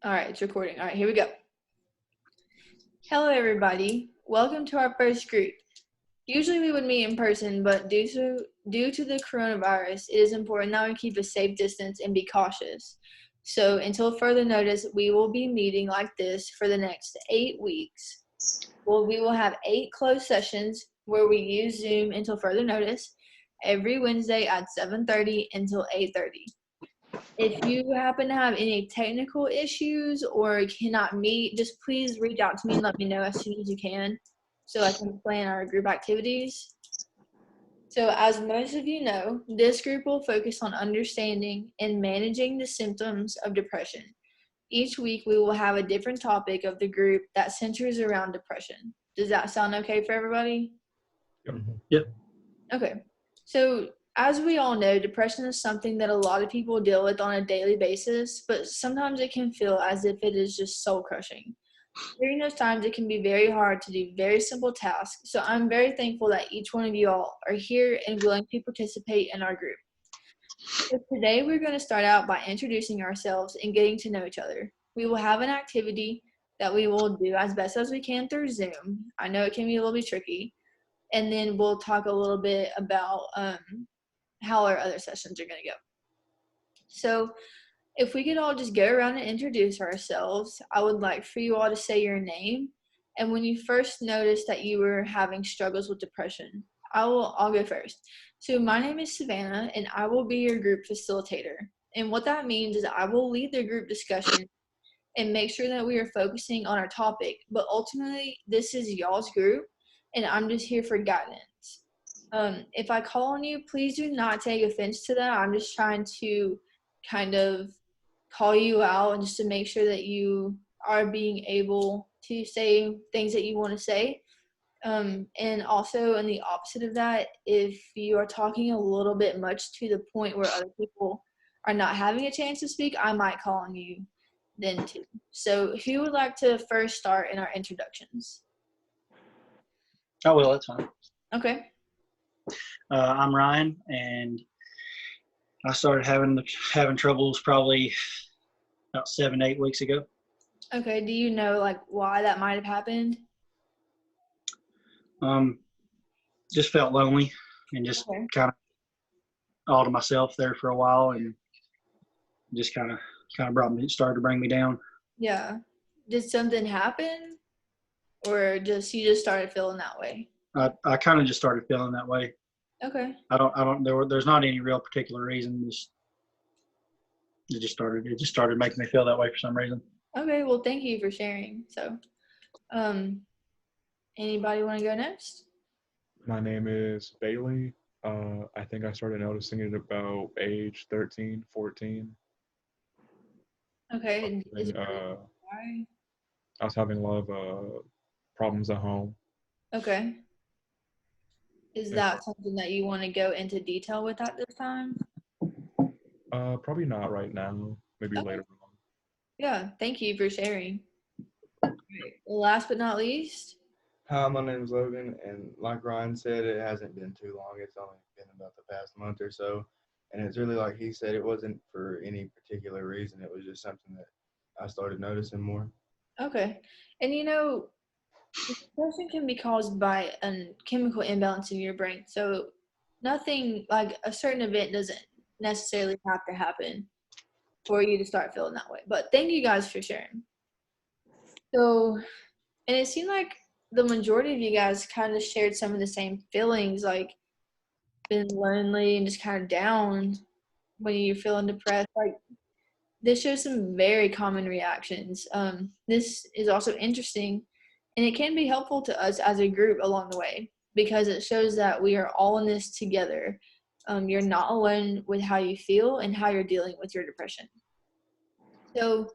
All right, it's recording. All right, here we go. Hello, everybody. Welcome to our first group. Usually we would meet in person, but due to the coronavirus, it is important that we keep a safe distance and be cautious. So until further notice, we will be meeting like this for the next 8 weeks. Well, we will have 8 closed sessions where we use Zoom until further notice every Wednesday at 7:30 until 8:30. If you happen to have any technical issues or cannot meet, just please reach out to me and let me know as soon as you can so I can plan our group activities. So, as most of you know, this group will focus on understanding and managing the symptoms of depression. Each week, we will have a different topic of the group that centers around depression. Does that sound okay for everybody? Yep. Okay. So, as we all know, depression is something that a lot of people deal with on a daily basis, but sometimes it can feel as if it is just soul crushing. During those times, it can be very hard to do very simple tasks. So, I'm very thankful that each one of you all are here and willing to participate in our group. So, today we're going to start out by introducing ourselves and getting to know each other. We will have an activity that we will do as best as we can through Zoom. I know it can be a little bit tricky, and then we'll talk a little bit about how our other sessions are going to go. So, if we could all just go around and introduce ourselves, I would like for you all to say your name and when you first noticed that you were having struggles with depression. I'll go first. So, my name is Savannah, and I will be your group facilitator. And what that means is I will lead the group discussion and make sure that we are focusing on our topic. But ultimately, this is y'all's group, and I'm just here for guidance. If I call on you, please do not take offense to that. I'm just trying to kind of call you out and just to make sure that you are being able to say things that you want to say. And also, in the opposite of that, if you are talking a little bit much to the point where other people are not having a chance to speak, I might call on you then too. So, who would like to first start in our introductions? Oh, well, that's fine. Okay. I'm Ryan, and I started having troubles probably about 7 to 8 weeks ago. Okay. Do you know like why that might have happened? Um, just felt lonely and just Okay. kind of all to myself there for a while, and just started to bring me down. Yeah. Did something happen, or just you just started feeling that way? I kind of just started feeling that way. Okay. There's not any real particular reason. It just started making me feel that way for some reason. Okay. Well, thank you for sharing. So, um, anybody want to go next? My name is Bailey. I think I started noticing it about age 13, 14. Okay. Is And, it why? I was having a lot of problems at home. Okay. Is And, that something that you want to go into detail with at this time? probably not right now, maybe Okay. later on. Yeah. Thank you for sharing. Right. Last but not least. Hi, my name is Logan, and like Ryan said, it hasn't been too long. It's only been about the past month or so. And it's really like he said, it wasn't for any particular reason. It was just something that I started noticing more. Okay. And depression can be caused by a chemical imbalance in your brain. So nothing like a certain event doesn't necessarily have to happen for you to start feeling that way. But thank you guys for sharing. So, and it seemed like the majority of you guys kind of shared some of the same feelings, like being lonely and just kind of down when you're feeling depressed. Like this shows some very common reactions. This is also interesting, and it can be helpful to us as a group along the way because it shows that we are all in this together. You're not alone with how you feel and how you're dealing with your depression. So,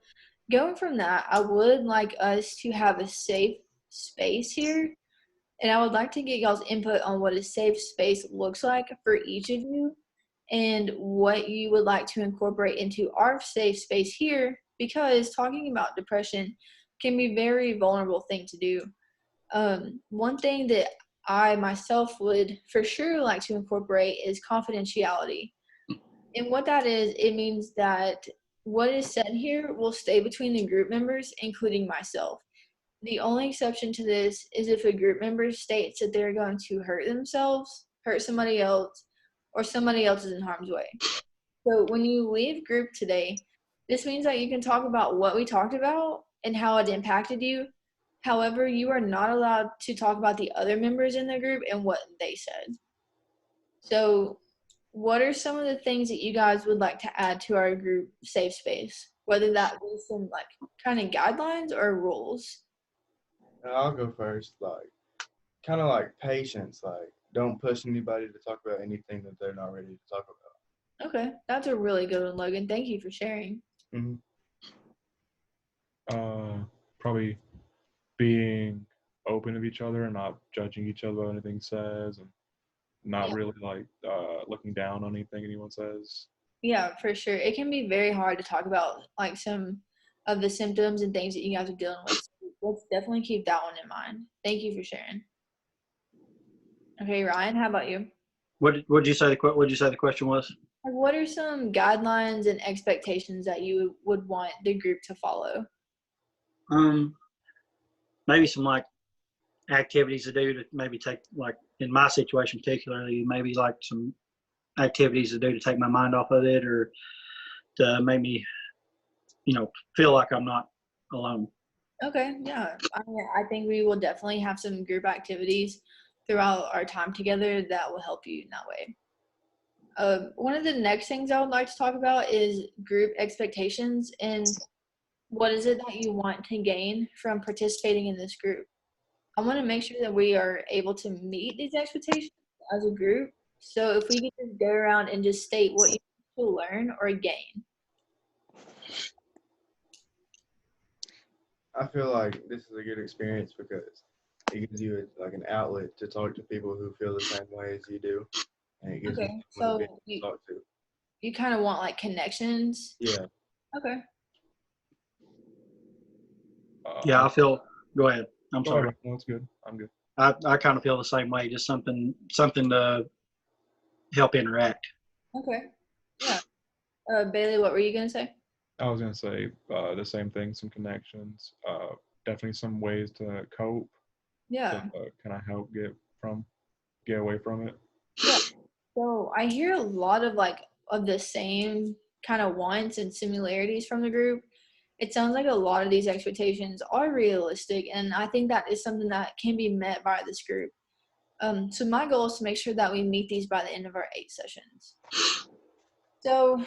going from that, I would like us to have a safe space here, and I would like to get y'all's input on what a safe space looks like for each of you and what you would like to incorporate into our safe space here because talking about depression can be a very vulnerable thing to do. One thing that I myself would for sure like to incorporate is confidentiality. And what that is, it means that what is said here will stay between the group members, including myself. The only exception to this is if a group member states that they're going to hurt themselves, hurt somebody else, or somebody else is in harm's way. So when you leave group today, this means that you can talk about what we talked about and how it impacted you. However, you are not allowed to talk about the other members in the group and what they said. So what are some of the things that you guys would like to add to our group safe space? Whether that be some like kind of guidelines or rules. I'll go first. Like, kind of like patience. Like, don't push anybody to talk about anything that they're not ready to talk about. Okay, that's a really good one, Logan. Thank you for sharing. Mm-hmm. Probably being open with each other and not judging each other about anything says, and not Yeah. really like looking down on anything anyone says. Yeah, for sure. It can be very hard to talk about like some of the symptoms and things that you guys are dealing with. So let's definitely keep that one in mind. Thank you for sharing. Okay, Ryan, how about you? What'd you say the question was? Like, what are some guidelines and expectations that you would want the group to follow? Maybe some like activities to do to maybe take, like in my situation particularly, maybe like some activities to do to take my mind off of it, or to make me, feel like I'm not alone. Okay, yeah. I think we will definitely have some group activities throughout our time together that will help you in that way. One of the next things I would like to talk about is group expectations and what is it that you want to gain from participating in this group. I want to make sure that we are able to meet these expectations as a group. So if we could just go around and just state what you want to learn or gain. I feel like this is a good experience because it gives you like an outlet to talk to people who feel the same way as you do, and it gives you Okay, someone to so be able to talk to. you kind of want like connections. Yeah. Okay. Yeah, go ahead. I'm sorry. No, it's good. I'm good. I kind of feel the same way, just something to help interact. Okay. Yeah. Bailey, what were you going to say? I was gonna say the same thing. Some connections. Definitely some ways to cope. Yeah. To kind of help get away from it. Yeah. So I hear a lot of the same kind of wants and similarities from the group. It sounds like a lot of these expectations are realistic, and I think that is something that can be met by this group. So my goal is to make sure that we meet these by the end of our 8 sessions. So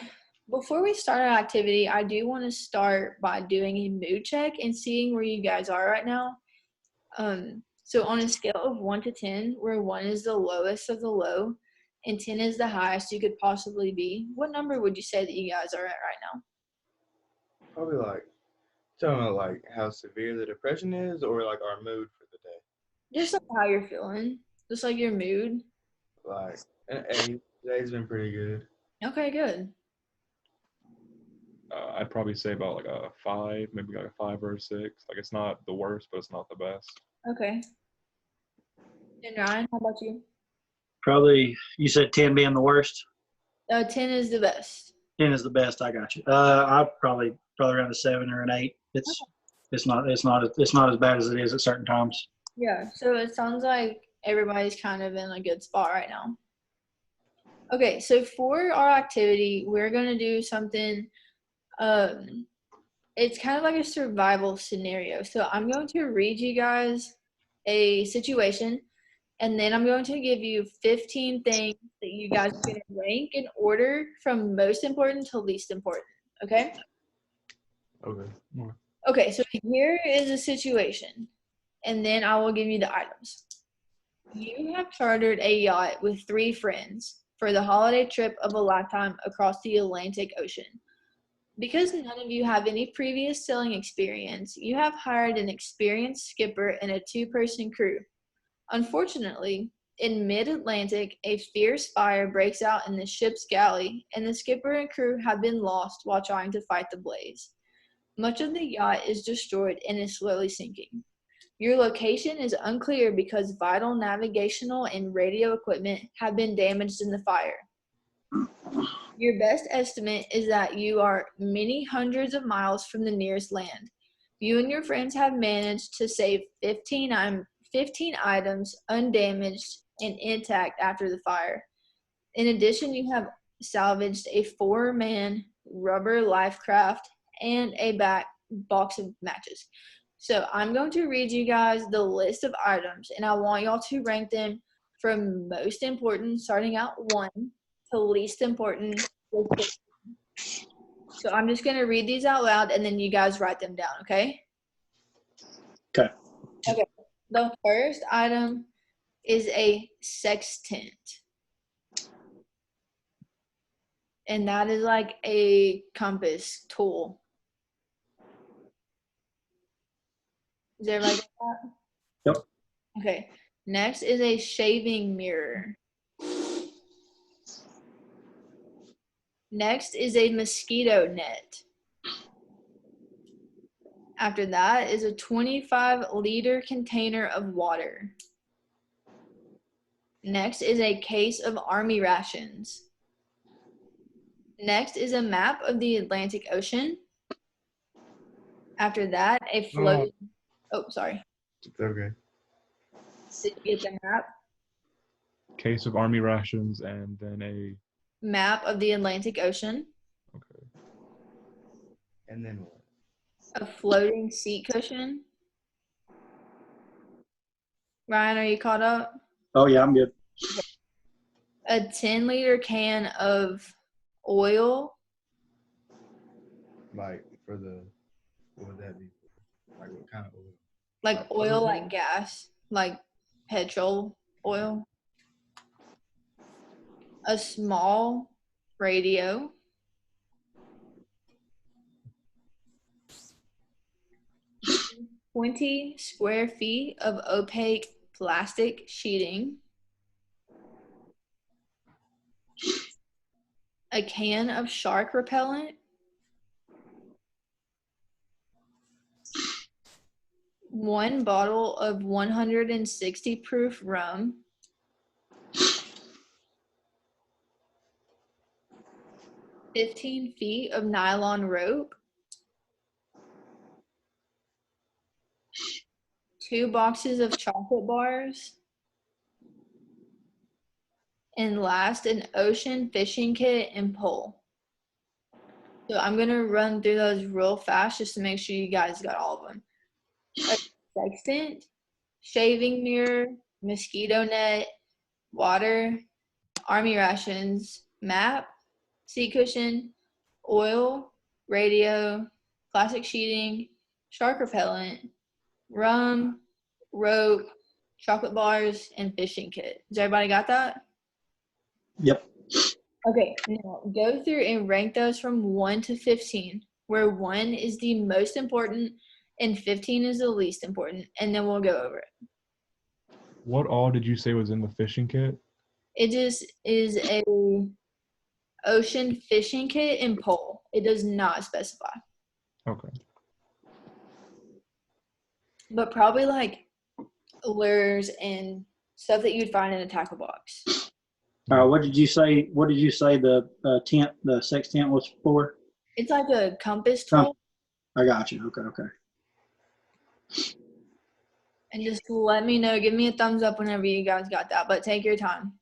before we start our activity, I do want to start by doing a mood check and seeing where you guys are right now. So on a scale of 1 to 10, where 1 is the lowest of the low and 10 is the highest you could possibly be, what number would you say that you guys are at right now? Probably like talking about like how severe the depression is, or like our mood for the day. Just like how you're feeling, just like your mood. Like an 8. Today's been pretty good. Okay, good. I'd probably say about like a 5, maybe like a 5 or a 6. Like it's not the worst, but it's not the best. Okay. And Ryan, how about you? Probably, you said 10 being the worst. 10 is the best. 10 is the best. I got you. I'd probably around a 7 or an 8. It's not as bad as it is at certain times. Yeah. So it sounds like everybody's kind of in a good spot right now. Okay. So for our activity, we're going to do something. It's kind of like a survival scenario. So I'm going to read you guys a situation, and then I'm going to give you 15 things that you guys are going to rank in order from most important to least important. Okay? Okay. Okay, so here is a situation, and then I will give you the items. You have chartered a yacht with 3 friends for the holiday trip of a lifetime across the Atlantic Ocean. Because none of you have any previous sailing experience, you have hired an experienced skipper and a 2-person crew. Unfortunately, in mid-Atlantic, a fierce fire breaks out in the ship's galley, and the skipper and crew have been lost while trying to fight the blaze. Much of the yacht is destroyed and is slowly sinking. Your location is unclear because vital navigational and radio equipment have been damaged in the fire. Your best estimate is that you are many hundreds of miles from the nearest land. You and your friends have managed to save 15 items undamaged and intact after the fire. In addition, you have salvaged a 4-man rubber life craft and a box of matches. So I'm going to read you guys the list of items, and I want y'all to rank them from most important, starting out 1, to least important. So I'm just going to read these out loud, and then you guys write them down, okay? Okay. Okay. The first item is a sextant. And that is like a compass tool. Is everybody got that? Yep. Okay. Next is a shaving mirror. Next is a mosquito net. After that is a 25-liter container of water. Next is a case of army rations. Next is a map of the Atlantic Ocean. After that, a floating. Oh, sorry. It's okay. Did you get the map? Case of army rations and then a Map of the Atlantic Ocean. okay. And then what? A floating seat cushion. Ryan, are you caught up? Oh yeah, I'm good. A 10-liter can of oil. Like for the, what would that be? Like what kind of oil? Like oil, like gas, like petrol oil. A small radio. "20 square feet of opaque plastic sheeting. A can of shark repellent. One bottle of 160 proof rum. "15 feet of nylon rope. 2 boxes of chocolate bars. And last, an ocean fishing kit and pole." So I'm going to run through those real fast just to make sure you guys got all of them. A sextant, shaving mirror, mosquito net, water, army rations, map, seat cushion, oil, radio, plastic sheeting, shark repellent, rum, rope, chocolate bars, and fishing kit. Has everybody got that? Yep. Okay, now go through and rank those from 1 to 15, where 1 is the most important and 15 is the least important, and then we'll go over it. What all did you say was in the fishing kit? It just is a ocean fishing kit and pole. It does not specify, Okay. but probably like lures and stuff that you'd find in a tackle box. What did you say? What did you say the tent, the sextant was for? It's like a compass tool, I got you. Okay. and just let me know. Give me a thumbs up whenever you guys got that, but take your time.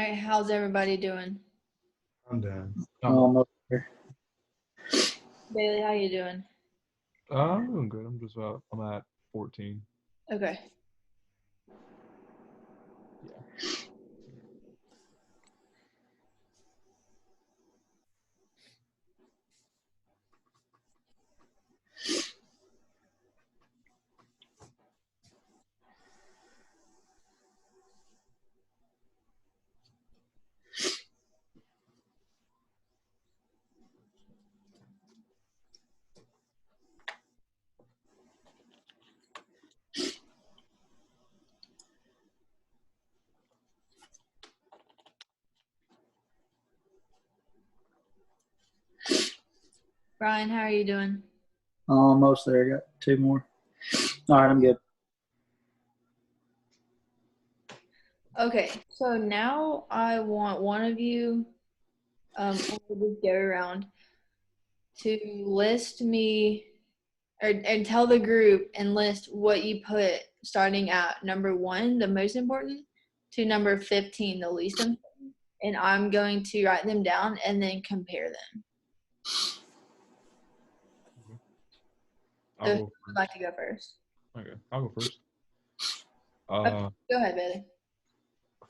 right, how's everybody doing? I'm done. Almost there. Bailey, how you doing? I'm doing good. I'm at 14. Okay. Brian, how are you doing? Almost there. I got 2 more. All right, I'm good. Okay, so now I want one of you, we'll just go around to list me and tell the group and list what you put starting at number 1, the most important, to number 15, the least important. And I'm going to write them down and then compare them. I'll So go who would first. like to go first? Okay, I'll go first. Go ahead, Bailey.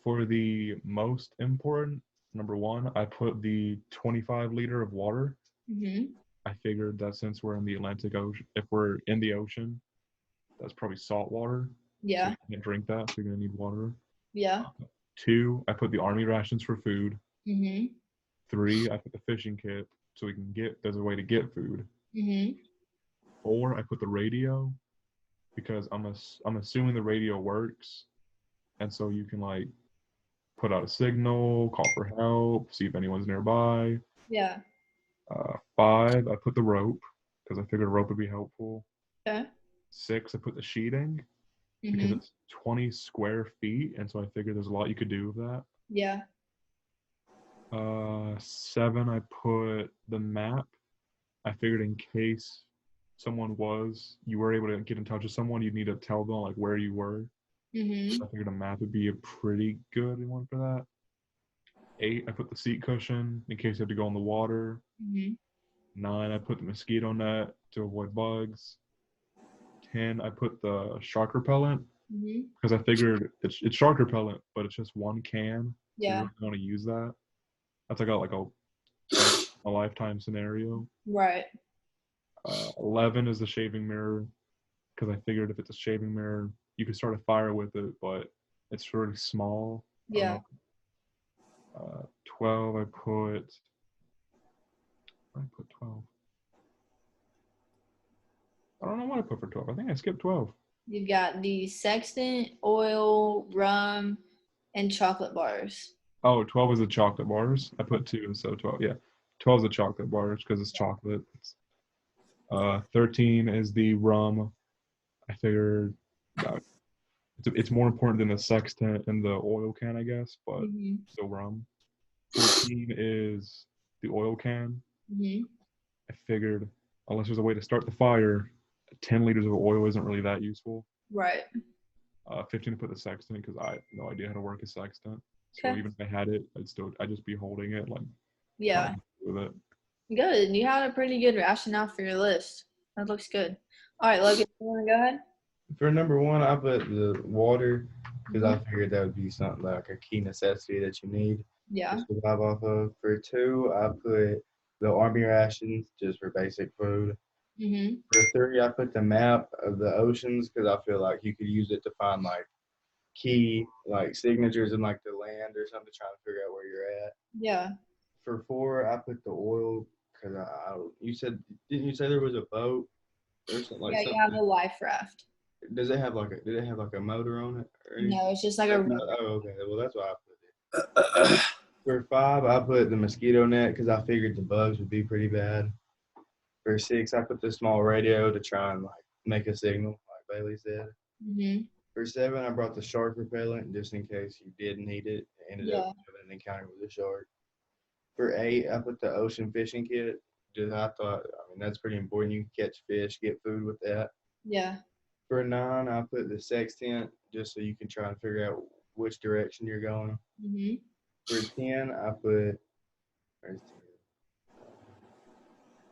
For the most important, number 1, I put the 25 liter of water. Mm-hmm. I figured that since we're in the Atlantic Ocean, if we're in the ocean, that's probably salt water. Yeah. So you can't drink that, so you're gonna need water. Yeah. 2, I put the army rations for food. Mm-hmm. 3, I put the fishing kit so we can there's a way to get food. Mm-hmm. 4, I put the radio because I'm assuming the radio works, and so you can like put out a signal, call for help, see if anyone's nearby. Yeah. 5, I put the rope because I figured a rope would be helpful. Okay. 6, I put the sheeting because Mm-hmm. it's 20 square feet, and so I figured there's a lot you could do with that. Yeah. 7, I put the map. I figured in case you were able to get in touch with someone, you'd need to tell them like where you were. Mm-hmm. I figured a map would be a pretty good one for that. 8, I put the seat cushion in case you had to go in the water. Mm-hmm. 9, I put the mosquito net to avoid bugs. 10, I put the shark repellent Mm-hmm. because I figured it's shark repellent, but it's just 1 can. So you Yeah. really want to use that. That's like a lifetime scenario. Right. 11 is the shaving mirror because I figured if it's a shaving mirror, you could start a fire with it, but it's really small. Yeah. 12, I put 12. I don't know what I put for 12. I think I skipped 12. You've got the sextant, oil, rum, and chocolate bars. Oh, 12 is the chocolate bars. I put 2 instead of 12. Yeah. 12 is the chocolate bars because it's chocolate. 13 is the rum. I figured it's more important than the sextant and the oil can, I guess, but Mm-hmm. still rum. 14 is the oil can. Mm-hmm. I figured unless there's a way to start the fire, 10 liters of oil isn't really that useful. Right. 15 to put the sextant because I have no idea how to work a sextant. So Okay. even if I had it, I'd just be holding it like Yeah. with it. Good. You had a pretty good rationale for your list. That looks good. All right, Logan, you want to go ahead? For number 1, I put the water because Mm-hmm. I figured that would be something like a key necessity that you need Yeah. to survive off of. For 2, I put the army rations just for basic food. Mm-hmm. For 3, I put the map of the oceans because I feel like you could use it to find like key like signatures in like the land or something, trying to figure out where you're at. Yeah. For 4, I put the oil because didn't you say there was a boat or something like Yeah, you have a life raft. Did it have like a motor on it or anything? No, it's just like a Oh, okay. Well, that's why I put it. For 5, I put the mosquito net because I figured the bugs would be pretty bad. For 6, I put the small radio to try and like make a signal, like Bailey said. Mm-hmm. For 7, I brought the shark repellent just in case you did need it. Ended up having an encounter with a shark. For 8, I put the ocean fishing kit. That's pretty important. You can catch fish, get food with that. Yeah. For 9, I put the sextant just so you can try and figure out which direction you're going. Mm-hmm. For 10, I put, where's 10?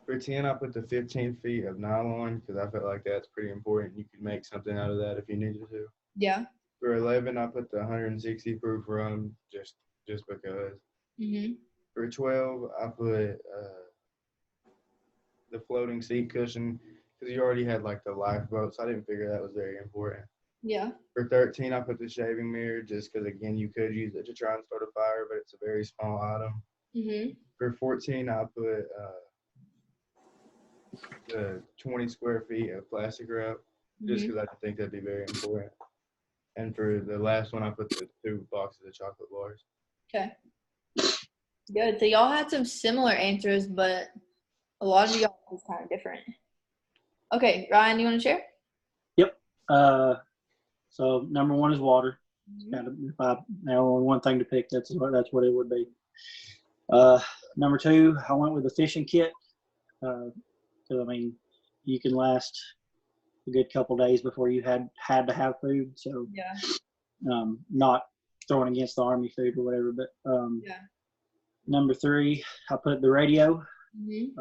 For 10, I put the 15 feet of nylon because I felt like that's pretty important. You could make something out of that if you needed to. Yeah. For 11, I put the 160 proof rum just because. Mhm. For 12, I put the floating seat cushion because you already had like the lifeboat, so I didn't figure that was very important. Yeah. For 13, I put the shaving mirror just because, again, you could use it to try and start a fire, but it's a very small item. Mhm. For 14, I put the 20 square feet of plastic wrap just Mhm. because I think that'd be very important. And for the last one, I put the 2 boxes of chocolate bars. Okay. Good. So y'all had some similar answers, but a lot of y'all was kind of different. Okay, Ryan, you want to share? Yep. So number one is water. Kind of, if I now only one thing to pick, that's what it would be. Number two, I went with the fishing kit. I mean, you can last a good couple days before you had to have food. So Yeah. not throwing against the Army food or whatever. But Yeah. number three, I put the radio, Mhm.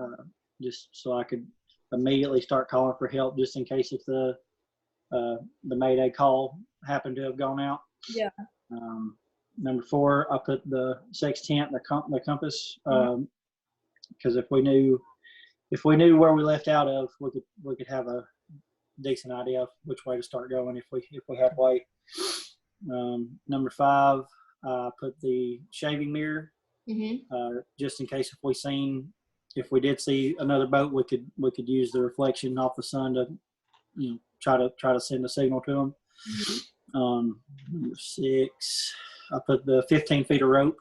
just so I could immediately start calling for help, just in case if the Mayday call happened to have gone out. Yeah. Number four, I put the sextant, the compass, because if we knew where we left out of, we could have a decent idea of which way to start going if we had to wait. Number five, I put the shaving mirror, just in case if we did see another boat, we could use the reflection off the sun to try to send a signal to them. Number six, I put the 15 feet of rope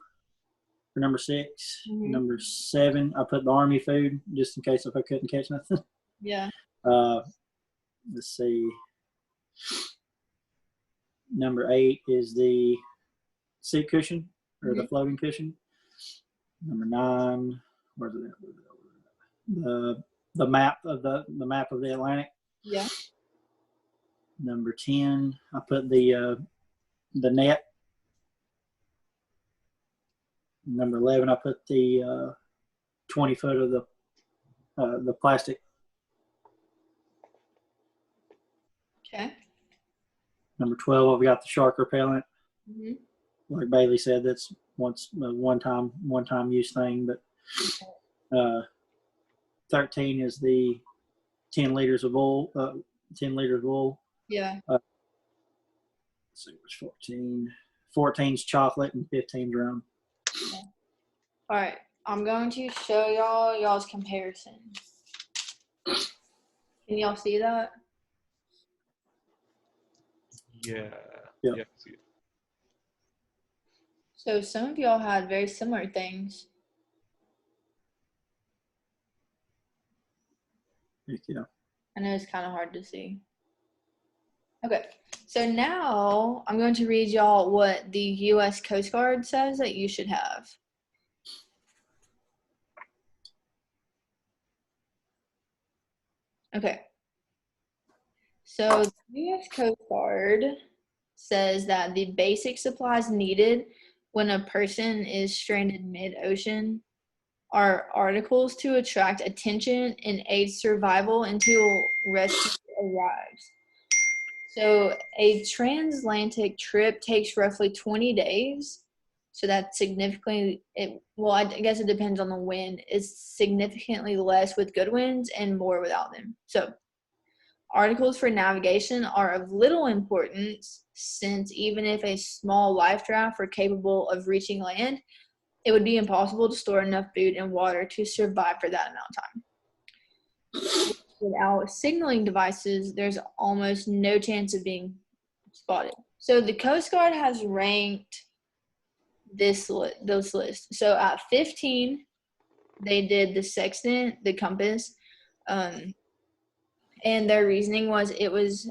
for number six. Number seven, I put the Army food just in case if I couldn't catch nothing. Yeah. Let's see. Number eight is the seat cushion or the floating cushion. Number nine, where's it at? The map of the Atlantic. Yeah. Number 10, I put the net. Number 11, I put the 20 foot of the plastic. Okay. Number 12, I've got the shark repellent. Mm-hmm. Like Bailey said, that's a one time use thing. But 13 is the 10 liters of wool. 10 liters of wool. Yeah. Let's see, what's 14? 14's chocolate and 15's rum. Okay. All right. I'm going to show y'all's comparison. Can y'all see that? Yeah. Yep. Yeah. I see it. So some of y'all had very similar things. Yeah. I know it's kind of hard to see. Okay, so now I'm going to read y'all what the U.S. Coast Guard says that you should have. Okay. So the U.S. Coast Guard says that the basic supplies needed when a person is stranded mid-ocean are articles to attract attention and aid survival until rescue arrives. So a transatlantic trip takes roughly 20 days. So that's significantly, I guess it depends on the wind. It's significantly less with good winds and more without them. So articles for navigation are of little importance since even if a small life raft were capable of reaching land, it would be impossible to store enough food and water to survive for that amount of time. Without signaling devices, there's almost no chance of being spotted. So the Coast Guard has ranked those lists. So at 15, they did the sextant, the compass, and their reasoning was it was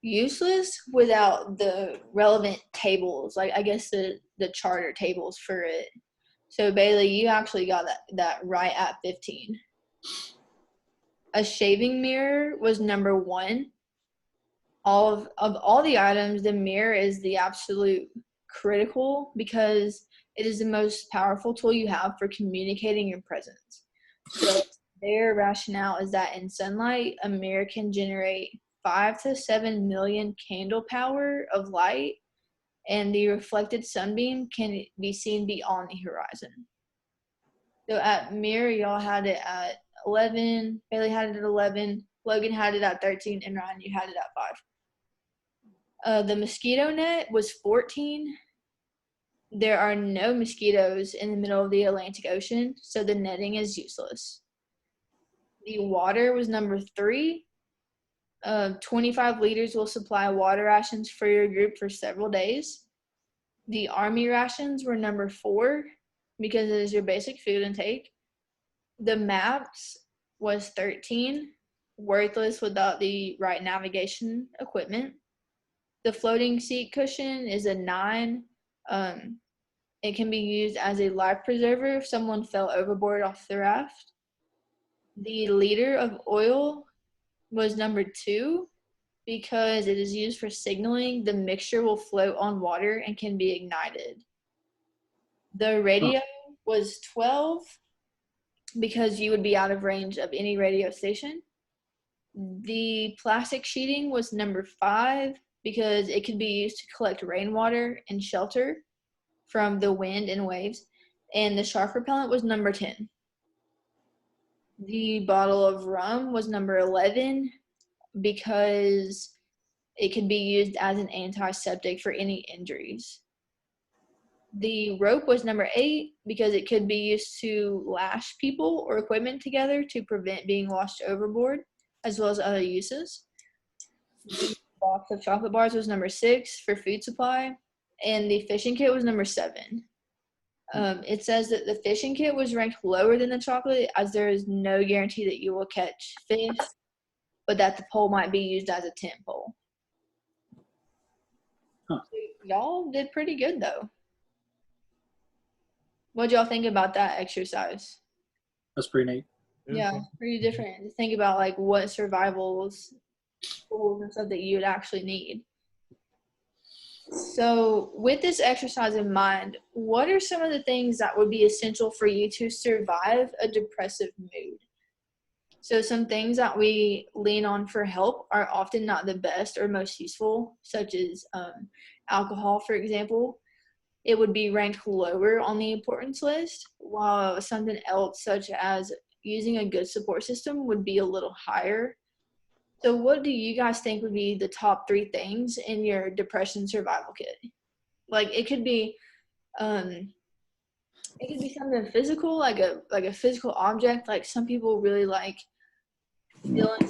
useless without the relevant tables, like I guess the charter tables for it. So Bailey, you actually got that right at 15. A shaving mirror was number 1. Of all the items, the mirror is the absolute critical because It is the most powerful tool you have for communicating your presence. So their rationale is that in sunlight, a mirror can generate 5 to 7 million candle power of light, and the reflected sunbeam can be seen beyond the horizon. So at mirror, y'all had it at 11, Bailey had it at 11, Logan had it at 13, and Ryan, you had it at 5. The mosquito net was 14. There are no mosquitoes in the middle of the Atlantic Ocean, so the netting is useless. The water was number 3. 25 liters will supply water rations for your group for several days. The Army rations were number 4 because it is your basic food intake. The maps was 13, worthless without the right navigation equipment. The floating seat cushion is a 9. It can be used as a life preserver if someone fell overboard off the raft. The liter of oil was number 2 because it is used for signaling. The mixture will float on water and can be ignited. The radio was 12 because you would be out of range of any radio station. The plastic sheeting was number 5 because it could be used to collect rainwater and shelter from the wind and waves. And the shark repellent was number 10. The bottle of rum was number 11 because it could be used as an antiseptic for any injuries. The rope was number 8 because it could be used to lash people or equipment together to prevent being washed overboard, as well as other uses. The box of chocolate bars was number 6 for food supply, and the fishing kit was number 7. It says that the fishing kit was ranked lower than the chocolate as there is no guarantee that you will catch fish, but that the pole might be used as a tent pole. Huh. So y'all did pretty good though. What y'all think about that exercise? That's pretty neat. Yeah, pretty different. To think about like what survivals tools and stuff that you would actually need. So, with this exercise in mind, what are some of the things that would be essential for you to survive a depressive mood? So, some things that we lean on for help are often not the best or most useful, such as alcohol, for example. It would be ranked lower on the importance list, while something else, such as using a good support system, would be a little higher. So what do you guys think would be the top 3 things in your depression survival kit? Like it could be something physical, like a physical object. Like some people really like feeling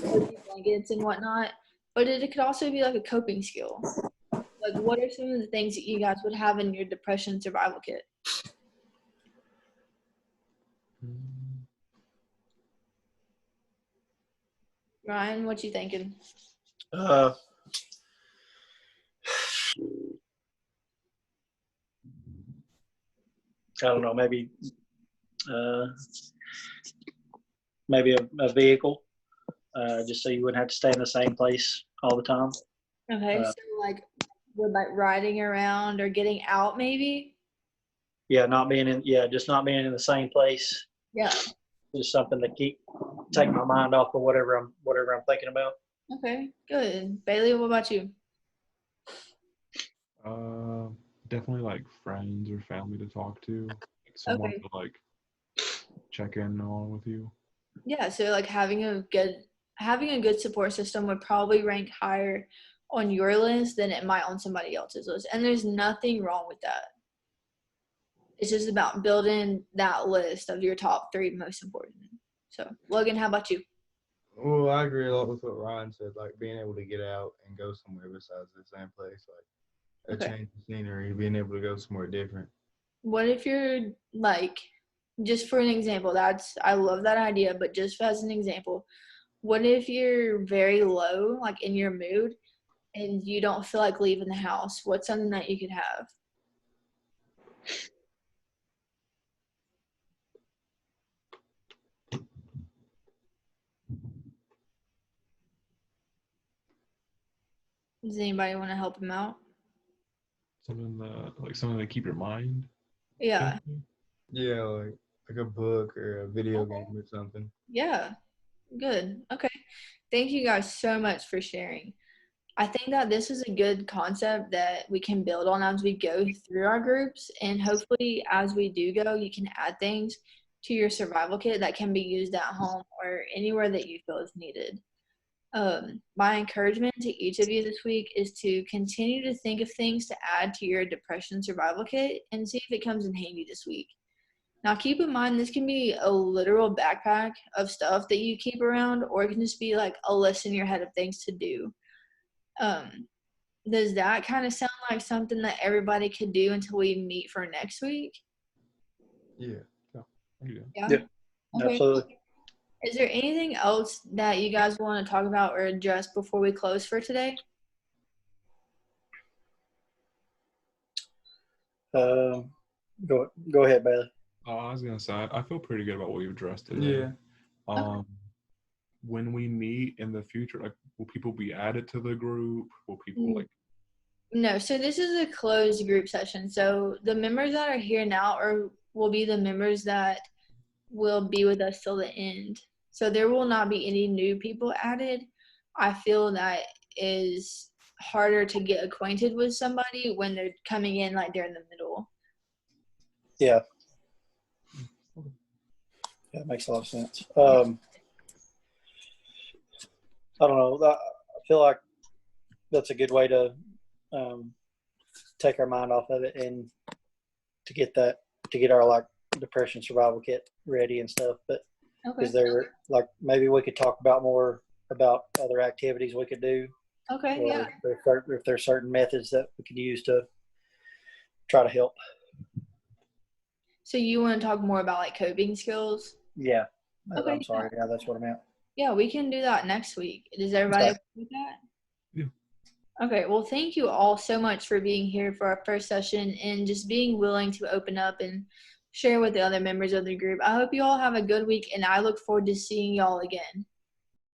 cozy blankets and whatnot, but it could also be like a coping skill. Like what are some of the things that you guys would have in your depression survival kit? Ryan, what you thinking? Uh, I don't know, maybe a vehicle, just so you wouldn't have to stay in the same place all the time. Okay, so like with like riding around or getting out maybe? Yeah, just not being in the same place. Yeah. Just something to take my mind off of whatever I'm thinking about. Okay, good. Bailey, what about you? Definitely like friends or family to talk to, like someone Okay. to like check in on with you. Yeah, so like having a good support system would probably rank higher on your list than it might on somebody else's list. And there's nothing wrong with that. It's just about building that list of your top 3 most important. So, Logan, how about you? Well, I agree a lot with what Ryan said, like being able to get out and go somewhere besides the same place, like a Okay. change of scenery, being able to go somewhere different. What if you're like, just for an example, I love that idea, but just as an example, what if you're very low, like in your mood, and you don't feel like leaving the house? What's something that you could have? Does anybody want to help him out? something to keep your mind. Yeah. busy. Yeah, like a book or a video Okay. game or something. Yeah. Good. Okay. Thank you guys so much for sharing. I think that this is a good concept that we can build on as we go through our groups. And hopefully, as we do go, you can add things to your survival kit that can be used at home or anywhere that you feel is needed. My encouragement to each of you this week is to continue to think of things to add to your depression survival kit and see if it comes in handy this week. Now, keep in mind, this can be a literal backpack of stuff that you keep around, or it can just be like a list in your head of things to do. Um, does that kind of sound like something that everybody could do until we meet for next week? Yeah. I can do that. Yeah. Yep. Okay. Absolutely. Is there anything else that you guys want to talk about or address before we close for today? Go ahead, Bailey. I was gonna say I feel pretty good about what we've addressed today. Yeah. When we meet in the future, like, will people be added to the group? Will people like? No, so this is a closed group session. So the members that are here now will be the members that will be with us till the end. So there will not be any new people added. I feel that is harder to get acquainted with somebody when they're coming in like during the middle. Yeah. Yeah, it makes a lot of sense. I don't know. I feel like that's a good way to take our mind off of it and to get our like depression survival kit ready and stuff. But is there like maybe we could talk about more about other activities we could do? Okay, Or yeah. if there's certain methods that we could use to try to help. So you want to talk more about like coping skills? Yeah. Okay, I'm sorry. Yeah, that's what I meant. Yeah, we can do that next week. Does everybody Okay. agree with that? Yeah. Okay, well, thank you all so much for being here for our first session and just being willing to open up and share with the other members of the group. I hope you all have a good week, and I look forward to seeing y'all again.